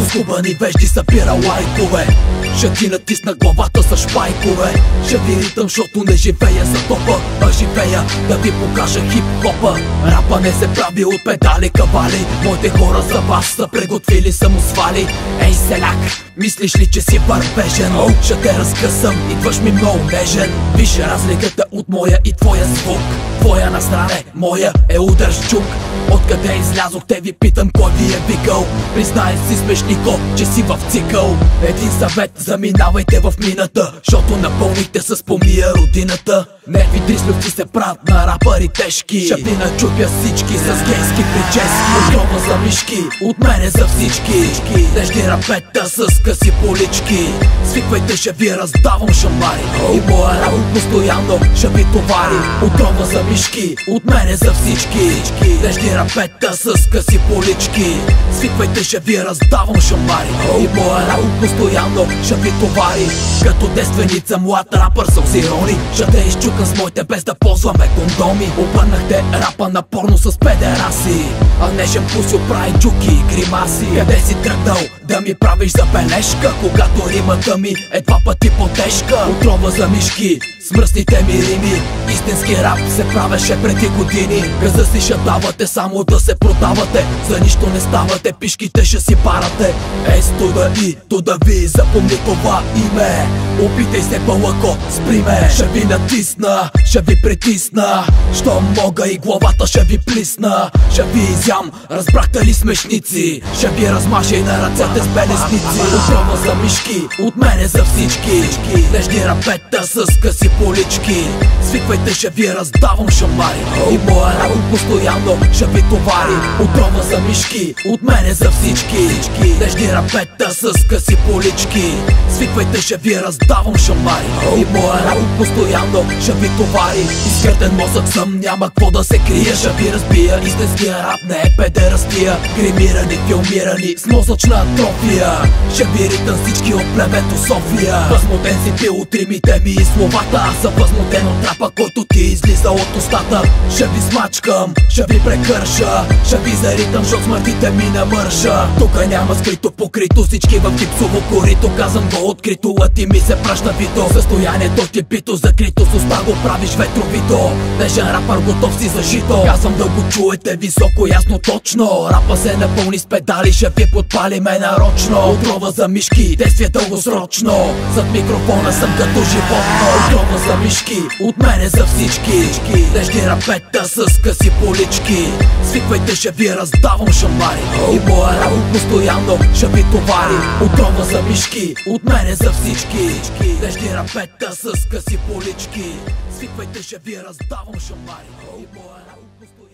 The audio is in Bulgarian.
скубани вежди събира лайкове. Ще ти натисна главата с шпайкове. Ще ви ритъм, защото не живея за топа, а живея да ви покажа хип-хопа. Рапа не се прави от педали кавали. Моите хора за вас са приготвили самосвали. Ей селяк, мислиш ли, че си вървежен? Ще те разкъсам, идваш ми много нежен. Виж разликата от моя и твоя звук. Твоя настране, моя е удар с чук. Откъде излязохте, ви питам, кой ви е викал? Признай си смешнико, че си в цикъл. Един съвет, заминавайте в мината, защото напълнихте с помия родината. Нерви дрислювци се правят на рапъри тежки. Ще ви начупя всички с гейски прически. Отрова за мишки, от мене за всички. Нежни рапета с къси полички. Свиквайте, ще ви раздавам шамари. И моя работ постоянно ще ви товари. Отрова за мишки, от мене за всички. Нежни рапета с къси полички. Свиквайте, ще ви раздавам шамари. И моя работ постоянно ще ви товари. Като девственица млад рапър съм с ирони. Ще те изчукам с моите без да ползваме кондоми. Обърнахте рапа на порно с педераси, а нежен пусил прави джуки и гримаси. Къде си тръгнал да ми правиш забележка, когато римата ми е два пъти по-тежка? Отрова за мишки, смръсните ми рими. Истински рап се правеше преди години. Газа си ще давате, само да се продавате. За нищо не ставате, пишките ще си парате. Ей студа и туда ви, запомни това име. Опитай се бълъко, спри ме. Ще ви натисна, ще ви притисна. Що мога и главата ще ви плисна. Ще ви изям, разбрахте ли смешници? Ще ви размаша и на ръцете с белезници. Отрова за мишки, от мене за всички. Нежни рапета с къси полички. Свиквайте, ще ви раздавам шамари. И моя работ постоянно ще ви товари. Отрова за мишки, от мене за всички. Нежни рапета с къси полички. Свиквайте, ще ви раздавам шамари. И моя работ постоянно ще ви товари. Изкъртен мозък съм, няма какво да се крия. Ще ви разбия, истинския рап не е педерастия. Гримирани, филмирани с мозъчна атрофия. Ще ви ритам всички от племето София. Възмутен си бил от римите ми и словата. Аз съм възмутен от рапа, който ти излиза от устата. Ще ви смачкам, ще ви прекърша. Ще ви заритам, защото смъртите ми намърша. Тука няма скрито покрито, всички в гипсово корито. Казвам го открито, а ти ми се праща вито. Състоянието ти бито, закрито с уста го правиш ветровито. Нежен рапър, готов си за жито. Казвам да го чуете високо, ясно, точно. Рапа се напълни с педали, ще ви подпалиме нарочно. Отрова за мишки, действие дългосрочно. Зад микрофона съм като животно. Отрова за мишки, от мене за всички. Нежни рапета с къси полички. Свиквайте, ще ви раздавам шамари. И моя работ постоянно ще ви товари. Отрова за мишки, от мене за всички. Нежни рапета с къси полички. Свиквайте, ще ви раздавам шамари. И моя работ постоянно